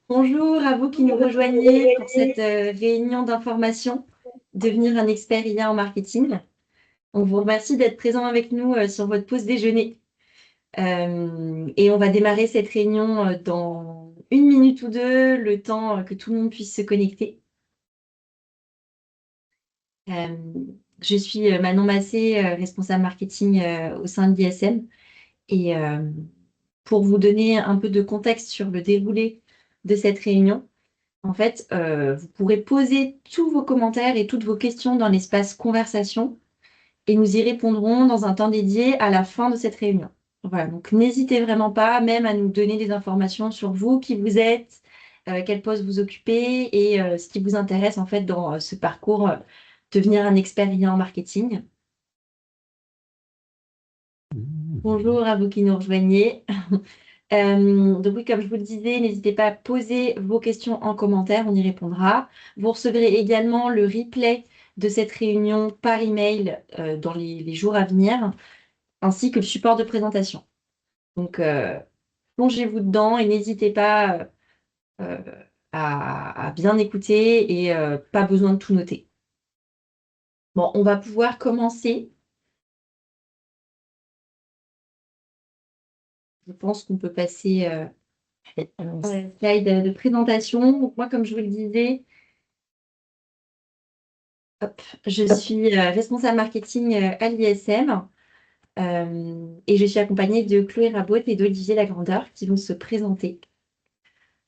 Bonjour à vous qui nous rejoignez pour cette réunion d'information, devenir un expert IA en marketing. On vous remercie d'être présent avec nous sur votre pause déjeuner. Et on va démarrer cette réunion dans une minute ou deux, le temps que tout le monde puisse se connecter. Euh, je suis Manon Massé, responsable marketing au sein de l'ISM. Et pour vous donner un peu de contexte sur le déroulé de cette réunion, en fait, vous pourrez poser tous vos commentaires et toutes vos questions dans l'espace conversation et nous y répondrons dans un temps dédié à la fin de cette réunion. Voilà, donc n'hésitez vraiment pas même à nous donner des informations sur vous, qui vous êtes, quel poste vous occupez et ce qui vous intéresse en fait dans ce parcours, devenir un expert IA en marketing. Bonjour à vous qui nous rejoignez. Donc oui, comme je vous le disais, n'hésitez pas à poser vos questions en commentaire, on y répondra. Vous recevrez également le replay de cette réunion par email dans les jours à venir, ainsi que le support de présentation. Donc plongez-vous dedans et n'hésitez pas euh, à bien écouter et pas besoin de tout noter. Bon, on va pouvoir commencer. Je pense qu'on peut passer à un slide de présentation. Donc moi, comme je vous le disais, hop, je suis responsable marketing à l'ISM et je suis accompagnée de Chloé Rabot et d'Olivier Lagrandeur qui vont se présenter.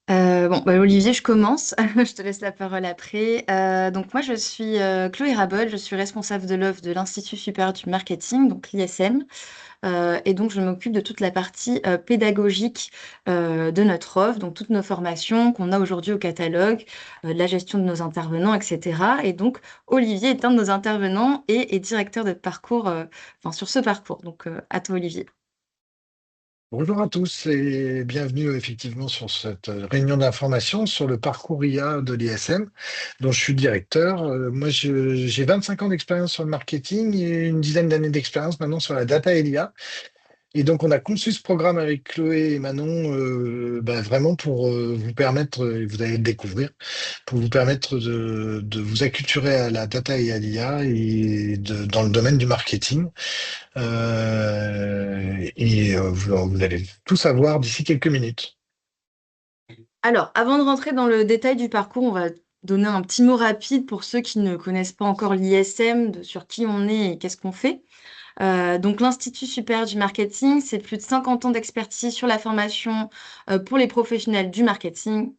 Olivier, je commence. Je te laisse la parole après. Donc moi, je suis Chloé Rabol, je suis responsable de l'offre de l'Institut supérieur du marketing, donc l'ISM. Et donc, je m'occupe de toute la partie pédagogique de notre offre, donc toutes nos formations qu'on a aujourd'hui au catalogue, de la gestion de nos intervenants, etc. Et donc, Olivier est un de nos intervenants et est directeur de parcours, sur ce parcours. Donc, à toi, Olivier. Bonjour à tous et bienvenue effectivement sur cette réunion d'information sur le parcours IA de l'ISM dont je suis directeur. J'ai 25 ans d'expérience sur le marketing et une dizaine d'années d'expérience maintenant sur la data et l'IA. Et donc on a conçu ce programme avec Chloé et Manon vraiment pour vous permettre, et vous allez le découvrir, pour vous permettre de vous acculturer à la data et à l'IA dans le domaine du marketing. Vous allez tout savoir d'ici quelques minutes. Alors, avant de rentrer dans le détail du parcours, on va donner un petit mot rapide pour ceux qui ne connaissent pas encore l'ISM, sur qui on est et qu'est-ce qu'on fait. Donc, l'Institut supérieur du marketing, c'est plus de 50 ans d'expertise sur la formation pour les professionnels du marketing,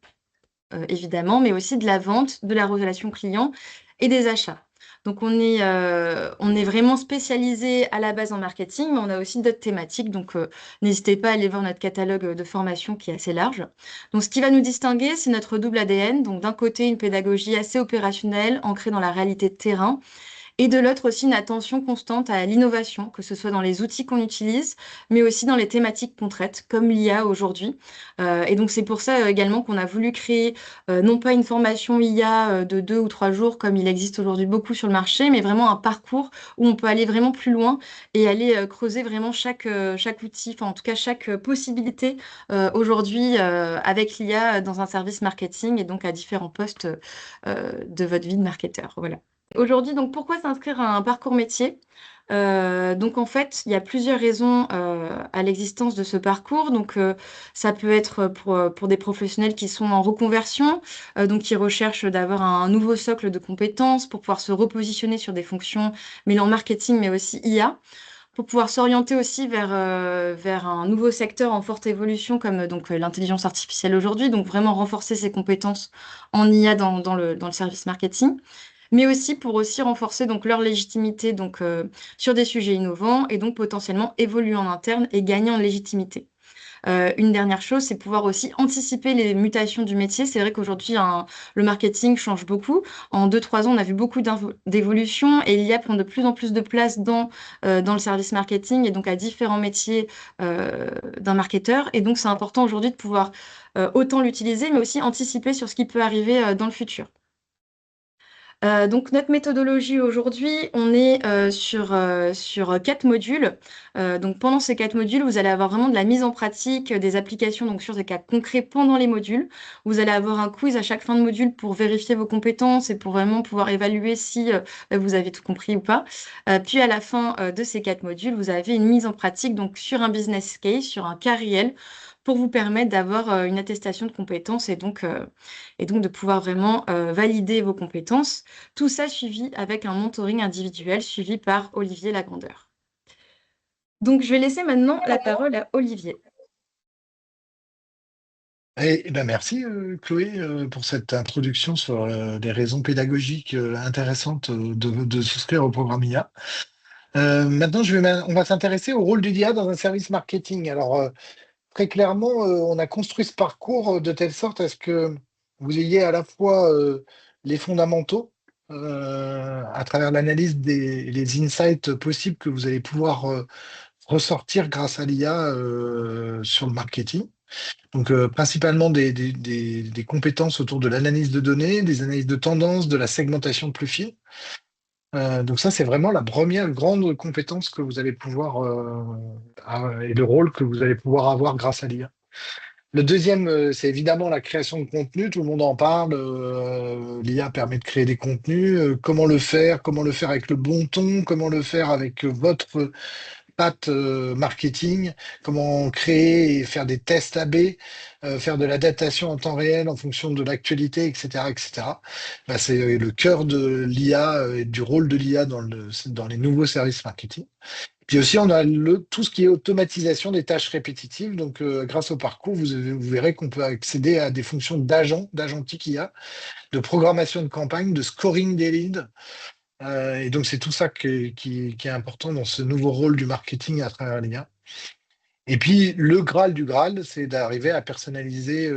évidemment, mais aussi de la vente, de la relation client et des achats. Donc, on est vraiment spécialisé à la base en marketing, mais on a aussi d'autres thématiques. Donc, n'hésitez pas à aller voir notre catalogue de formation qui est assez large. Donc, ce qui va nous distinguer, c'est notre double ADN. Donc, d'un côté, une pédagogie assez opérationnelle, ancrée dans la réalité de terrain, et de l'autre aussi une attention constante à l'innovation, que ce soit dans les outils qu'on utilise, mais aussi dans les thématiques qu'on traite, comme l'IA aujourd'hui. Et donc c'est pour ça également qu'on a voulu créer non pas une formation IA de 2 ou 3 jours comme il existe aujourd'hui beaucoup sur le marché, mais vraiment un parcours où on peut aller vraiment plus loin et aller creuser vraiment chaque outil, enfin en tout cas chaque possibilité aujourd'hui avec l'IA dans un service marketing et donc à différents postes de votre vie de marketeur. Voilà. Aujourd'hui, donc pourquoi s'inscrire à un parcours métier? Donc en fait, il y a plusieurs raisons à l'existence de ce parcours. Donc ça peut être pour des professionnels qui sont en reconversion, donc qui recherchent d'avoir un nouveau socle de compétences pour pouvoir se repositionner sur des fonctions mêlant marketing mais aussi IA, pour pouvoir s'orienter aussi vers un nouveau secteur en forte évolution comme l'intelligence artificielle aujourd'hui, donc vraiment renforcer ses compétences en IA dans le service marketing, mais aussi pour aussi renforcer donc leur légitimité sur des sujets innovants et donc potentiellement évoluer en interne et gagner en légitimité. Une dernière chose, c'est pouvoir aussi anticiper les mutations du métier. C'est vrai qu'aujourd'hui, le marketing change beaucoup. En 2, 3 ans, on a vu beaucoup d'évolutions et l'IA prend de plus en plus de place dans le service marketing et donc à différents métiers d'un marketeur. Et donc, c'est important aujourd'hui de pouvoir autant l'utiliser, mais aussi anticiper sur ce qui peut arriver dans le futur. Donc, notre méthodologie aujourd'hui, on est sur 4 modules. Donc, pendant ces 4 modules, vous allez avoir vraiment de la mise en pratique des applications donc sur des cas concrets pendant les modules. Vous allez avoir un quiz à chaque fin de module pour vérifier vos compétences et pour vraiment pouvoir évaluer si vous avez tout compris ou pas. Puis, à la fin de ces 4 modules, vous avez une mise en pratique donc sur un business case, sur un cas réel, pour vous permettre d'avoir une attestation de compétences et donc de pouvoir vraiment valider vos compétences. Tout ça suivi avec un mentoring individuel suivi par Olivier Lagrandeur. Donc, je vais laisser maintenant la parole à Olivier. Merci Chloé pour cette introduction sur les raisons pédagogiques intéressantes de souscrire au programme IA. Maintenant, on va s'intéresser au rôle du l'IA dans un service marketing. Alors, très clairement, on a construit ce parcours de telle sorte à ce que vous ayez à la fois les fondamentaux à travers l'analyse les insights possibles que vous allez pouvoir ressortir grâce à l'IA sur le marketing. Donc, principalement des compétences autour de l'analyse de données, des analyses de tendances, de la segmentation plus fine. Donc ça, c'est vraiment la première grande compétence que vous allez pouvoir et le rôle que vous allez pouvoir avoir grâce à l'IA. Le deuxième, c'est évidemment la création de contenu. Tout le monde en parle. L'IA permet de créer des contenus. Comment le faire avec le bon ton, comment le faire avec votre patte marketing, comment créer et faire des tests A/B, faire de l'adaptation en temps réel en fonction de l'actualité, etc., etc. Bah, c'est le cœur de l'IA et du rôle de l'IA dans les nouveaux services marketing. Puis aussi, on a tout ce qui est automatisation des tâches répétitives. Donc, grâce au parcours, vous verrez qu'on peut accéder à des fonctions d'agentique IA, de programmation de campagne, de scoring des leads. Et donc, c'est tout ça qui est important dans ce nouveau rôle du marketing à travers l'IA. Et puis, le Graal du Graal, c'est d'arriver à personnaliser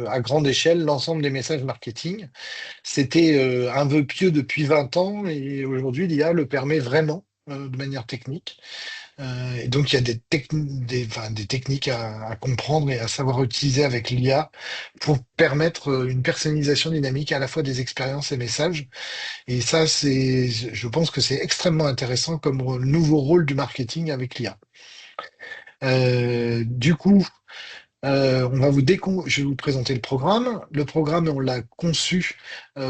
à grande échelle l'ensemble des messages marketing. C'était un vœu pieux depuis 20 ans et aujourd'hui, l'IA le permet vraiment de manière technique. Et donc, il y a des techniques à comprendre et à savoir utiliser avec l'IA pour permettre une personnalisation dynamique à la fois des expériences et messages. Et ça, je pense que c'est extrêmement intéressant comme nouveau rôle du marketing avec l'IA. Du coup, je vais vous présenter le programme. Le programme, on l'a conçu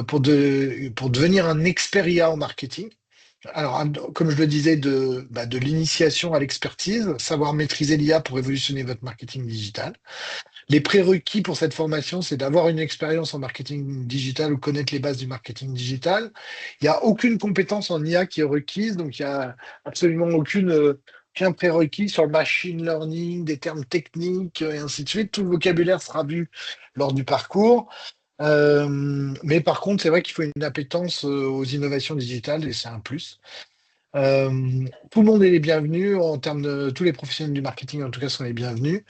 pour devenir un expert IA en marketing. Alors, comme je le disais, de l'initiation à l'expertise, savoir maîtriser l'IA pour révolutionner votre marketing digital. Les prérequis pour cette formation, c'est d'avoir une expérience en marketing digital ou connaître les bases du marketing digital. Il n'y a aucune compétence en IA qui est requise, donc il n'y a absolument aucun prérequis sur le machine learning, des termes techniques et ainsi de suite. Tout le vocabulaire sera vu lors du parcours. Mais par contre, c'est vrai qu'il faut une appétence aux innovations digitales et c'est un plus. Tout le monde est les bienvenus en termes de tous les professionnels du marketing, en tout cas, sont les bienvenus.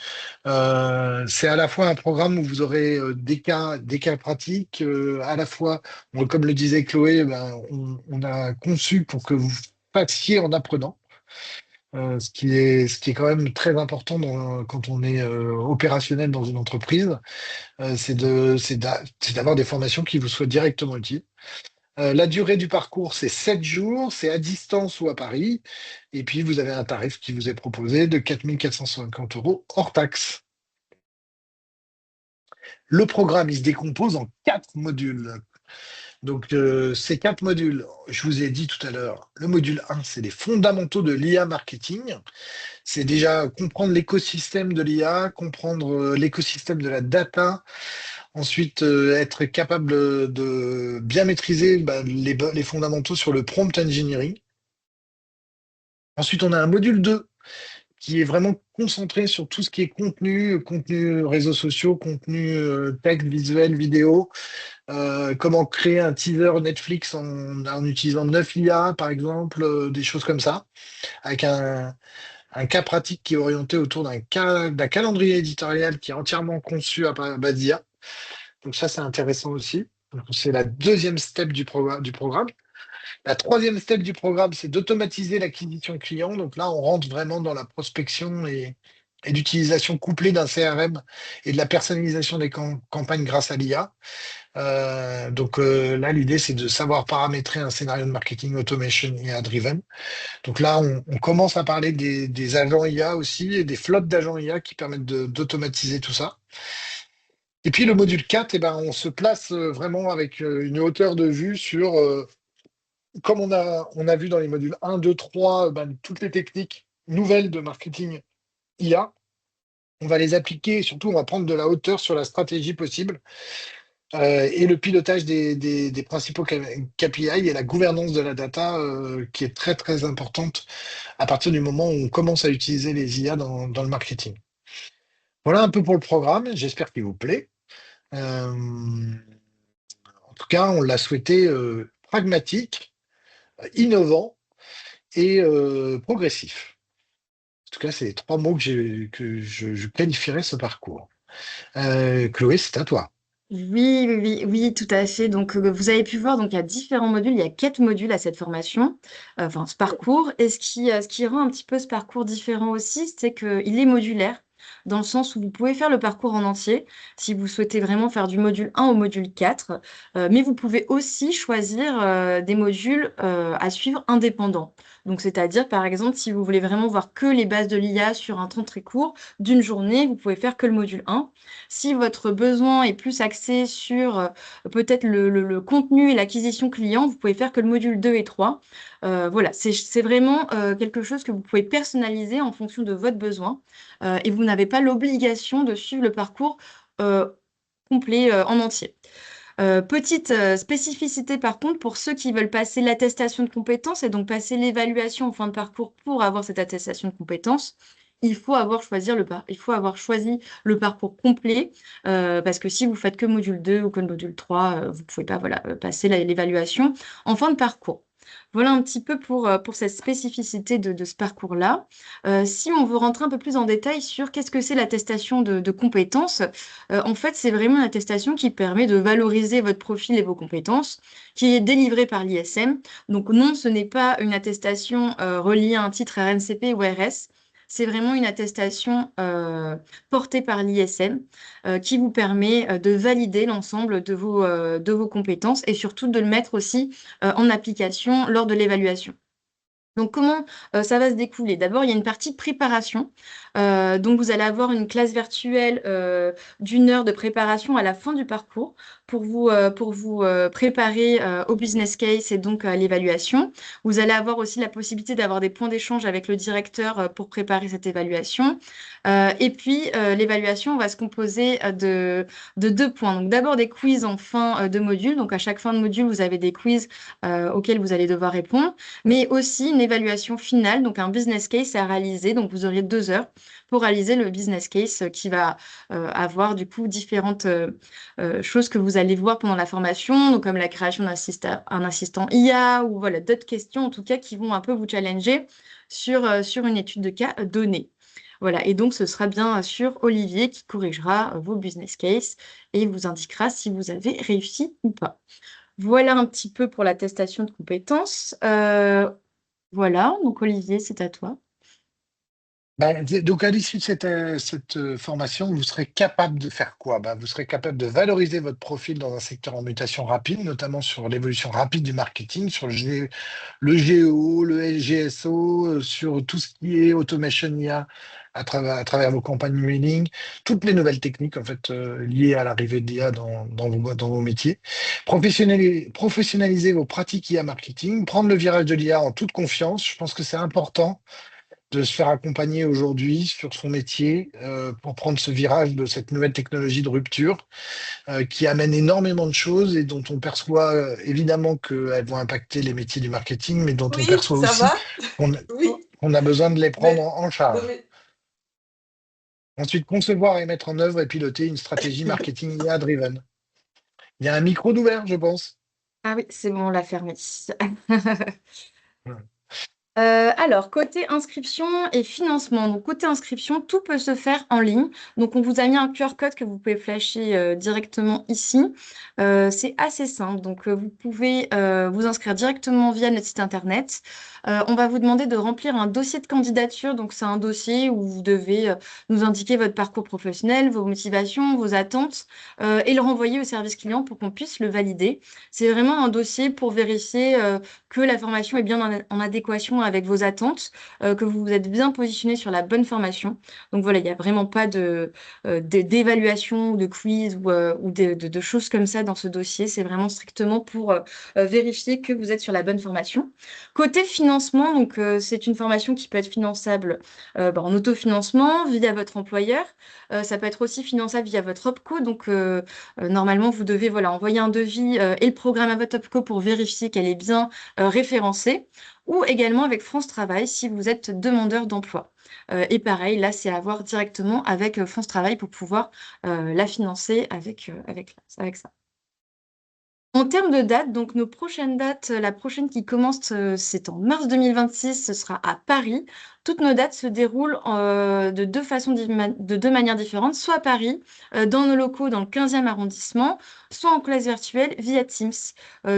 C'est à la fois un programme où vous aurez des cas pratiques, à la fois, bon, comme le disait Chloé, ben, on a conçu pour que vous fassiez en apprenant. Ce qui est quand même très important quand on est opérationnel dans une entreprise, c'est d'avoir des formations qui vous soient directement utiles. La durée du parcours, c'est 7 jours, c'est à distance ou à Paris. Et puis, vous avez un tarif qui vous est proposé de 4 450 € hors taxe. Le programme, il se décompose en 4 modules. Donc, ces 4 modules, je vous ai dit tout à l'heure, le module 1, c'est les fondamentaux de l'IA marketing. C'est déjà comprendre l'écosystème de l'IA, comprendre l'écosystème de la data. Ensuite, être capable de bien maîtriser les fondamentaux sur le prompt engineering. Ensuite, on a un module 2 qui est vraiment concentré sur tout ce qui est contenu réseaux sociaux, contenu texte, visuel, vidéo. Comment créer un teaser Netflix en utilisant 9 IA, par exemple, des choses comme ça, avec un cas pratique qui est orienté autour d'un calendrier éditorial qui est entièrement conçu à base d'IA. Donc ça, c'est intéressant aussi. Donc, c'est la deuxième step du programme. La troisième step du programme, c'est d'automatiser l'acquisition client. Donc là, on rentre vraiment dans la prospection et et d'utilisation couplée d'un CRM et de la personnalisation des campagnes grâce à l'IA. Là, l'idée, c'est de savoir paramétrer un scénario de marketing automation IA-driven. Donc là, on commence à parler des agents IA aussi et des flottes d'agents IA qui permettent d'automatiser tout ça. Et puis le module 4, eh ben, on se place vraiment avec une hauteur de vue sur, comme on a vu dans les modules 1, 2, 3, ben, toutes les techniques nouvelles de marketing IA. On va les appliquer et surtout, on va prendre de la hauteur sur la stratégie possible et le pilotage des principaux KPI et la gouvernance de la data qui est très, très importante à partir du moment où on commence à utiliser les IA dans le marketing. Voilà un peu pour le programme. J'espère qu'il vous plaît. Euh, En tout cas, on l'a souhaité pragmatique, innovant et progressif. En tout cas, c'est les trois mots que je qualifierais ce parcours. Chloé, c'est à toi. Oui, oui, oui, oui, tout à fait. Donc, vous avez pu voir, donc il y a différents modules. Il y a 4 modules à cette formation, enfin ce parcours. Et ce qui rend un petit peu ce parcours différent aussi, c'est qu'il est modulaire, dans le sens où vous pouvez faire le parcours en entier, si vous souhaitez vraiment faire du module 1 au module 4. Mais vous pouvez aussi choisir des modules à suivre indépendants. Donc, c'est-à-dire, par exemple, si vous voulez vraiment voir que les bases de l'IA sur un temps très court, d'une journée, vous pouvez faire que le module 1. Si votre besoin est plus axé sur peut-être le contenu et l'acquisition client, vous pouvez faire que le module 2 et 3. Voilà, c'est vraiment quelque chose que vous pouvez personnaliser en fonction de votre besoin et vous n'avez pas l'obligation de suivre le parcours euh, complet en entier. Petite spécificité par contre pour ceux qui veulent passer l'attestation de compétences et donc passer l'évaluation en fin de parcours pour avoir cette attestation de compétences, il faut avoir choisi le parcours complet parce que si vous faites que module 2 ou que le module 3, vous ne pouvez pas voilà, passer l'évaluation en fin de parcours. Voilà un petit peu pour cette spécificité de ce parcours-là. Si on veut rentrer un peu plus en détail sur qu'est-ce que c'est l'attestation de compétences, en fait, c'est vraiment une attestation qui permet de valoriser votre profil et vos compétences, qui est délivrée par l'ISM. Donc non, ce n'est pas une attestation reliée à un titre RNCP ou RS. C'est vraiment une attestation portée par l'ISM qui vous permet de valider l'ensemble de vos compétences et surtout de le mettre aussi en application lors de l'évaluation. Donc, comment ça va se découler? D'abord, il y a une partie préparation. Donc, vous allez avoir une classe virtuelle d'une heure de préparation à la fin du parcours pour vous préparer au business case et donc à l'évaluation. Vous allez avoir aussi la possibilité d'avoir des points d'échange avec le directeur pour préparer cette évaluation. Et puis, l'évaluation va se composer de 2 points. Donc, d'abord des quiz en fin de module. Donc, à chaque fin de module, vous avez des quiz auxquels vous allez devoir répondre, mais aussi une évaluation finale, donc un business case à réaliser. Donc, vous aurez 2 heures pour réaliser le business case qui va avoir du coup différentes choses que vous allez voir pendant la formation, donc comme la création un assistant IA ou voilà, d'autres questions en tout cas qui vont un peu vous challenger sur une étude de cas donnée. Voilà, et donc ce sera bien sûr Olivier qui corrigera vos business case et vous indiquera si vous avez réussi ou pas. Voilà un petit peu pour l'attestation de compétences. Voilà, donc Olivier, c'est à toi. Donc, à l'issue de cette formation, vous serez capable de faire quoi? Vous serez capable de valoriser votre profil dans un secteur en mutation rapide, notamment sur l'évolution rapide du marketing, sur le GEO, le GSO, sur tout ce qui est automation IA à travers vos campagnes mailing, toutes les nouvelles techniques en fait liées à l'arrivée de l'IA dans vos métiers. Professionnaliser vos pratiques IA marketing, prendre le virage de l'IA en toute confiance. Je pense que c'est important de se faire accompagner aujourd'hui sur son métier pour prendre ce virage de cette nouvelle technologie de rupture qui amène énormément de choses et dont on perçoit évidemment qu'elles vont impacter les métiers du marketing, mais dont on Oui, perçoit ça aussi va? qu'on Oui, qu'on a besoin de les prendre mais, en non, charge. mais Ensuite, concevoir et mettre en œuvre et piloter une stratégie marketing IA-driven. Il y a un micro d'ouvert, je pense. Ah oui, c'est bon, on l'a fermé. Alors, côté inscription et financement. Donc, côté inscription, tout peut se faire en ligne. Donc, on vous a mis un QR code que vous pouvez flasher directement ici. C'est assez simple. Donc, vous pouvez vous inscrire directement via notre site internet. On va vous demander de remplir un dossier de candidature. Donc, c'est un dossier où vous devez nous indiquer votre parcours professionnel, vos motivations, vos attentes et le renvoyer au service client pour qu'on puisse le valider. C'est vraiment un dossier pour vérifier que la formation est bien en adéquation avec vos attentes, que vous vous êtes bien positionné sur la bonne formation. Donc voilà, il n'y a vraiment pas d'évaluation ou de quiz ou de choses comme ça dans ce dossier. C'est vraiment strictement pour vérifier que vous êtes sur la bonne formation. Côté financement, donc c'est une formation qui peut être finançable en autofinancement via votre employeur. Ça peut être aussi finançable via votre OPCO. Donc normalement, vous devez voilà, envoyer un devis et le programme à votre OPCO pour vérifier qu'elle est bien référencée, ou également avec France Travail si vous êtes demandeur d'emploi. Et pareil, là, c'est à voir directement avec France Travail pour pouvoir la financer avec ça. En termes de date, donc nos prochaines dates, la prochaine qui commence, c'est en mars 2026, ce sera à Paris. Toutes nos dates se déroulent de deux manières différentes, soit à Paris, dans nos locaux dans le 15e arrondissement, soit en classe virtuelle via Teams.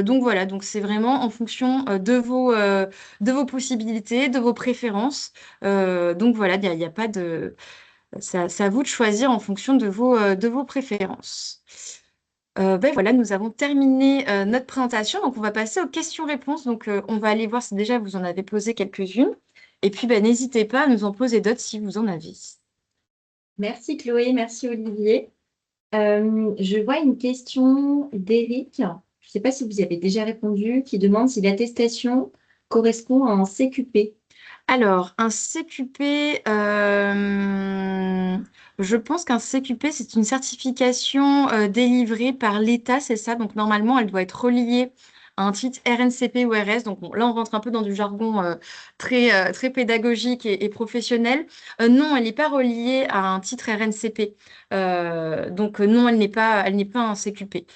Donc voilà, donc c'est vraiment en fonction de vos possibilités, de vos préférences. Donc voilà, il y a pas de... C'est à vous de choisir en fonction de vos préférences. Ben voilà, nous avons terminé notre présentation. Donc, on va passer aux questions-réponses. Donc, on va aller voir si déjà vous en avez posé quelques-unes. Et puis, ben, n'hésitez pas à nous en poser d'autres si vous en avez. Merci Chloé, merci Olivier. Je vois une question d'Éric. Je ne sais pas si vous y avez déjà répondu, qui demande si l'attestation correspond à un CQP. Alors, un CQP, je pense qu'un CQP, c'est une certification délivrée par l'État, c'est ça. Donc, normalement, elle doit être reliée à un titre RNCP ou RS. Donc, bon, là, on rentre un peu dans du jargon très pédagogique et professionnel. Non, elle n'est pas reliée à un titre RNCP. Donc, non, elle n'est pas un CQP.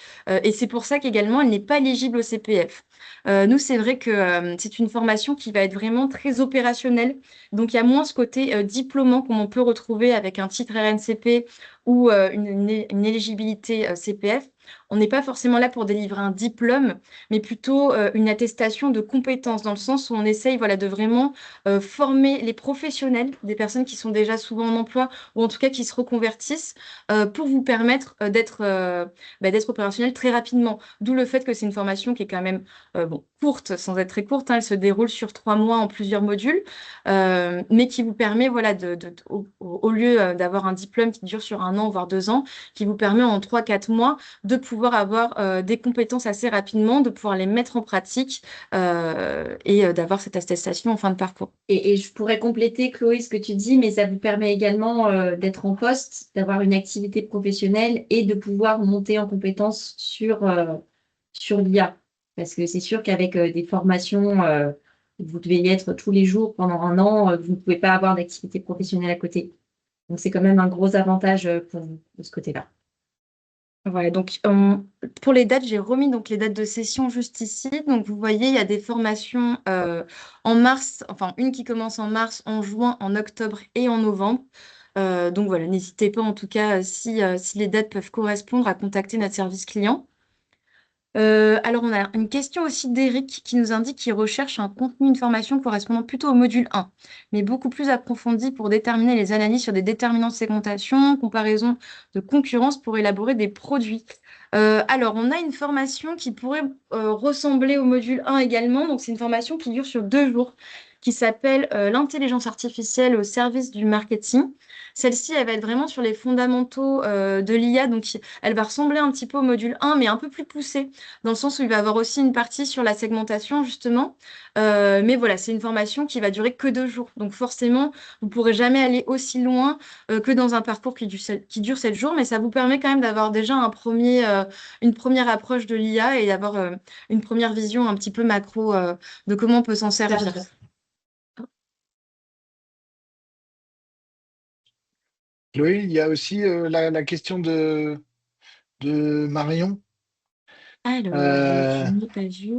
Et c'est pour ça qu'également, elle n'est pas éligible au CPF. Nous, c'est vrai que c'est une formation qui va être vraiment très opérationnelle. Donc, il y a moins ce côté diplômant comme on peut retrouver avec un titre RNCP ou une éligibilité CPF. On n'est pas forcément là pour délivrer un diplôme, mais plutôt une attestation de compétences, dans le sens où on essaye voilà, de vraiment former les professionnels, des personnes qui sont déjà souvent en emploi ou en tout cas qui se reconvertissent, pour vous permettre d'être opérationnel très rapidement. D'où le fait que c'est une formation qui est quand même courte, sans être très courte, hein, elle se déroule sur 3 mois en plusieurs modules, mais qui vous permet, voilà, au lieu d'avoir un diplôme qui dure sur 1 an, voire 2 ans, qui vous permet en 3, 4 mois de pouvoir avoir des compétences assez rapidement, de pouvoir les mettre en pratique et d'avoir cette attestation en fin de parcours. Et je pourrais compléter, Chloé, ce que tu dis, mais ça vous permet également d'être en poste, d'avoir une activité professionnelle et de pouvoir monter en compétences sur l'IA. Parce que c'est sûr qu'avec des formations, vous devez y être tous les jours pendant 1 an, vous ne pouvez pas avoir d'activité professionnelle à côté. Donc c'est quand même un gros avantage pour vous de ce côté-là. Voilà, donc pour les dates, j'ai remis donc les dates de session juste ici. Donc vous voyez, il y a des formations en mars, enfin une qui commence en mars, en juin, en octobre et en novembre. Donc voilà, n'hésitez pas en tout cas si les dates peuvent correspondre à contacter notre service client. Alors, on a une question aussi d'Eric qui nous indique qu'il recherche un contenu, une formation correspondant plutôt au module 1, mais beaucoup plus approfondi pour déterminer les analyses sur des déterminants de segmentation, comparaison de concurrence pour élaborer des produits. Alors, on a une formation qui pourrait ressembler au module 1 également. Donc, c'est une formation qui dure sur 2 jours, qui s'appelle l'intelligence artificielle au service du marketing. Celle-ci, elle va être vraiment sur les fondamentaux de l'IA. Donc, elle va ressembler un petit peu au module 1, mais un peu plus poussée dans le sens où il va y avoir aussi une partie sur la segmentation, justement. Mais voilà, c'est une formation qui va durer que 2 jours. Donc forcément, vous ne pourrez jamais aller aussi loin que dans un parcours qui dure 7 jours, mais ça vous permet quand même d'avoir déjà une première approche de l'IA et d'avoir une première vision un petit peu macro de comment on peut s'en servir. Chloé, il y a aussi la question de Marion Alors, je euh, n'ai pas vu.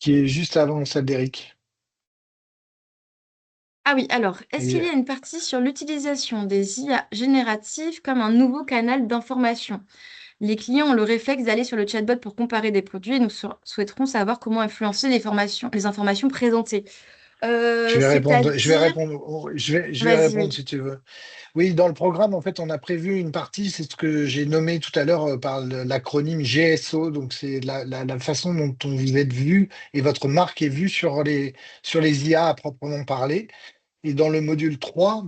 qui est juste avant celle d'Eric. Ah oui, alors, est-ce qu'il Et y a une partie sur l'utilisation des IA génératives comme un nouveau canal d'information? Les clients ont le réflexe d'aller sur le chatbot pour comparer des produits et nous souhaiterons savoir comment influencer les informations présentées. C'est-à-dire, je vais vas-y, répondre oui. si tu veux. Oui, dans le programme, en fait, on a prévu une partie, c'est ce que j'ai nommé tout à l'heure par l'acronyme GSO. Donc, c'est la façon dont on vous êtes vu et votre marque est vue sur les IA à proprement parler. Et dans le module 3,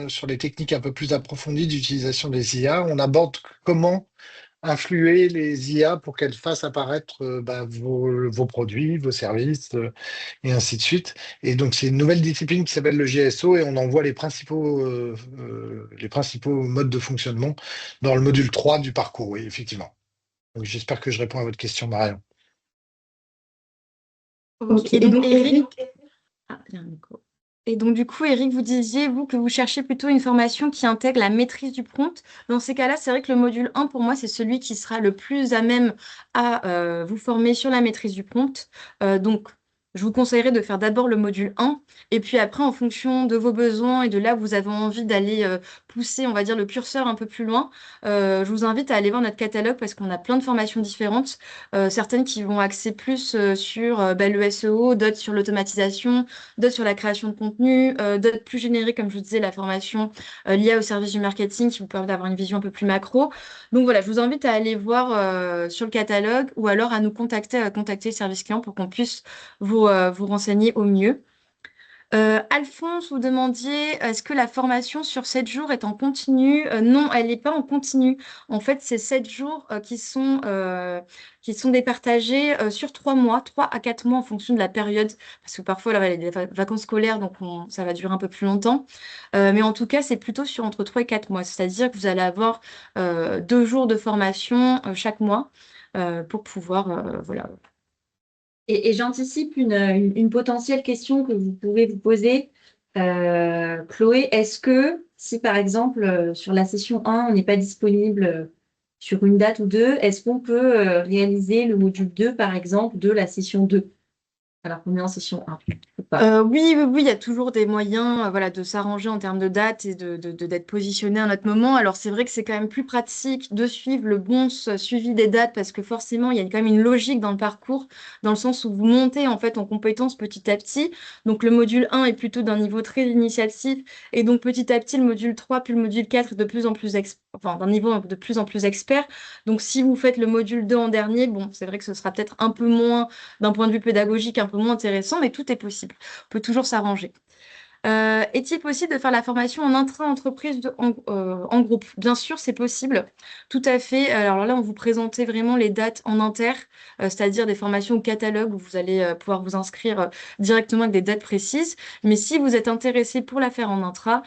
sur les techniques un peu plus approfondies d'utilisation des IA, on aborde comment influer les IA pour qu'elles fassent apparaître vos produits, vos services, et ainsi de suite. Et donc, c'est une nouvelle discipline qui s'appelle le GSO et on en voit les principaux modes de fonctionnement dans le module 3 du parcours, oui, effectivement. Donc, j'espère que je réponds à votre question, Marion. Ok. Ok, Et et donc, donc Eric, Eric, ah, il y a un micro. Et donc, du coup, Eric, vous disiez, vous, que vous cherchez plutôt une formation qui intègre la maîtrise du prompt. Dans ces cas-là, c'est vrai que le module 1, pour moi, c'est celui qui sera le plus à même à vous former sur la maîtrise du prompt. Donc, je vous conseillerais de faire d'abord le module 1, et puis après, en fonction de vos besoins et de là où vous avez envie d'aller pousser, on va dire, le curseur un peu plus loin, je vous invite à aller voir notre catalogue parce qu'on a plein de formations différentes. Certaines qui vont axer plus sur le SEO, d'autres sur l'automatisation, d'autres sur la création de contenu, d'autres plus génériques, comme je vous disais, la formation liée au service du marketing qui vous permet d'avoir une vision un peu plus macro. Donc voilà, je vous invite à aller voir sur le catalogue ou alors à nous contacter, à contacter le service client pour qu'on puisse vous renseigner au mieux. Alphonse, vous demandiez, est-ce que la formation sur 7 jours est en continu? Non, elle n'est pas en continu. En fait, c'est 7 jours qui sont départagés sur 3 mois, 3 à 4 mois en fonction de la période, parce que parfois, là, il y a des vacances scolaires, donc ça va durer un peu plus longtemps. Mais en tout cas, c'est plutôt sur entre 3 et 4 mois, c'est-à-dire que vous allez avoir 2 jours de formation chaque mois pour pouvoir voilà. et j'anticipe une potentielle question que vous pouvez vous poser. Chloé, est-ce que si par exemple sur la session 1, on n'est pas disponible sur une date ou deux, est-ce qu'on peut réaliser le module 2 par exemple de la session 2 alors qu'on est en session 1 ou pas? Oui, oui, oui, il y a toujours des moyens voilà, de s'arranger en termes de date et d'être positionné à notre moment. Alors, c'est vrai que c'est quand même plus pratique de suivre le bon suivi des dates parce que forcément, il y a quand même une logique dans le parcours, dans le sens où vous montez en fait en compétences petit à petit. Donc, le module 1 est plutôt d'un niveau très initiatif et donc petit à petit, le module 3 puis le module 4 est de plus en plus enfin, d'un niveau de plus en plus expert. Donc, si vous faites le module 2 en dernier, bon, c'est vrai que ce sera peut-être un peu moins d'un point de vue pédagogique un peu moins intéressant, mais tout est possible. On peut toujours s'arranger. Est-il possible de faire la formation en intra-entreprise en groupe? Bien sûr, c'est possible. Tout à fait. Alors là, on vous présentait vraiment les dates en inter, c'est-à-dire des formations au catalogue où vous allez pouvoir vous inscrire directement avec des dates précises. Mais si vous êtes intéressé pour la faire en intra,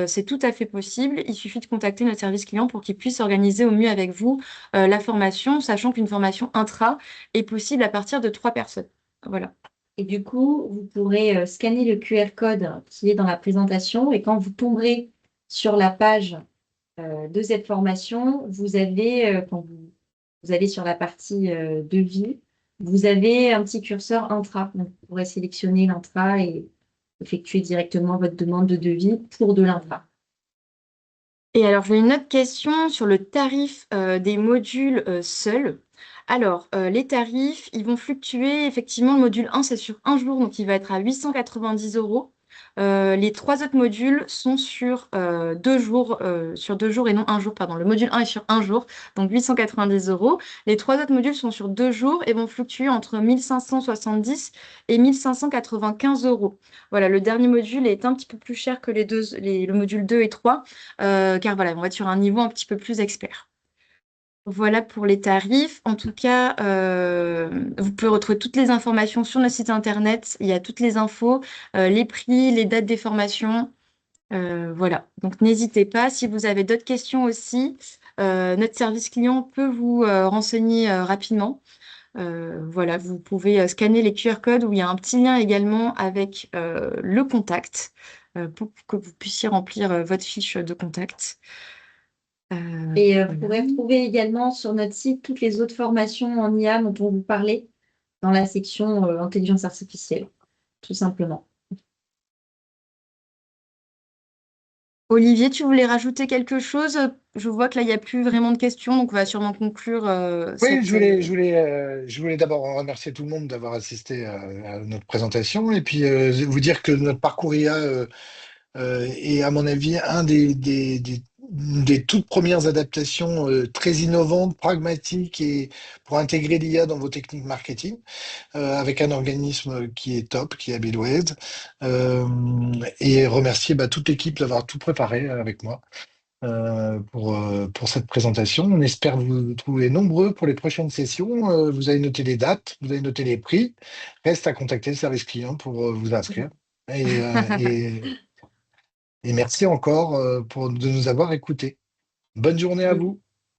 c'est tout à fait possible. Il suffit de contacter notre service client pour qu'il puisse organiser au mieux avec vous la formation, sachant qu'une formation intra est possible à partir de 3 personnes. Voilà. Et du coup, vous pourrez scanner le QR code qui est dans la présentation et quand vous tomberez sur la page de cette formation, vous avez, quand vous allez sur la partie devis, vous avez un petit curseur intra. Donc, vous pourrez sélectionner l'intra et effectuer directement votre demande de devis pour de l'intra. Et alors, j'ai une autre question sur le tarif des modules seuls. Alors, les tarifs, ils vont fluctuer. Effectivement, le module 1, c'est sur un jour, donc il va être à 890 euros. Les 3 autres modules sont sur 2 jours et non un jour, pardon. Le module 1 est sur un jour, donc 890 euros. Les 3 autres modules sont sur 2 jours et vont fluctuer entre 1570 et 1595 euros. Voilà, le dernier module est un petit peu plus cher que le module 2 et 3, car voilà, on va être sur un niveau un petit peu plus expert. Voilà pour les tarifs. En tout cas, vous pouvez retrouver toutes les informations sur notre site internet. Il y a toutes les infos, les prix, les dates des formations. Voilà. Donc, n'hésitez pas. Si vous avez d'autres questions aussi, notre service client peut vous renseigner rapidement. Voilà, vous pouvez scanner les QR codes où il y a un petit lien également avec le contact pour que vous puissiez remplir votre fiche de contact. Et vous Voilà. pourrez retrouver également sur notre site toutes les autres formations en IA dont on vous parlait. dans la section intelligence artificielle, tout simplement. Olivier, tu voulais rajouter quelque chose? Je vois que là, il n'y a plus vraiment de questions, donc on va sûrement conclure Oui, cette... je voulais d'abord remercier tout le monde d'avoir assisté à notre présentation et puis vous dire que notre parcours IA est, à mon avis, des toutes premières adaptations très innovantes, pragmatiques et pour intégrer l'IA dans vos techniques marketing, avec un organisme qui est top, qui est Abilways, euh, et remercier toute l'équipe d'avoir tout préparé avec moi pour cette présentation. On espère vous trouver nombreux pour les prochaines sessions. Vous avez noté les dates, vous avez noté les prix. Reste à contacter le service client pour vous inscrire. Et, euh, et, et merci encore de nous avoir écoutés. Bonne journée à vous.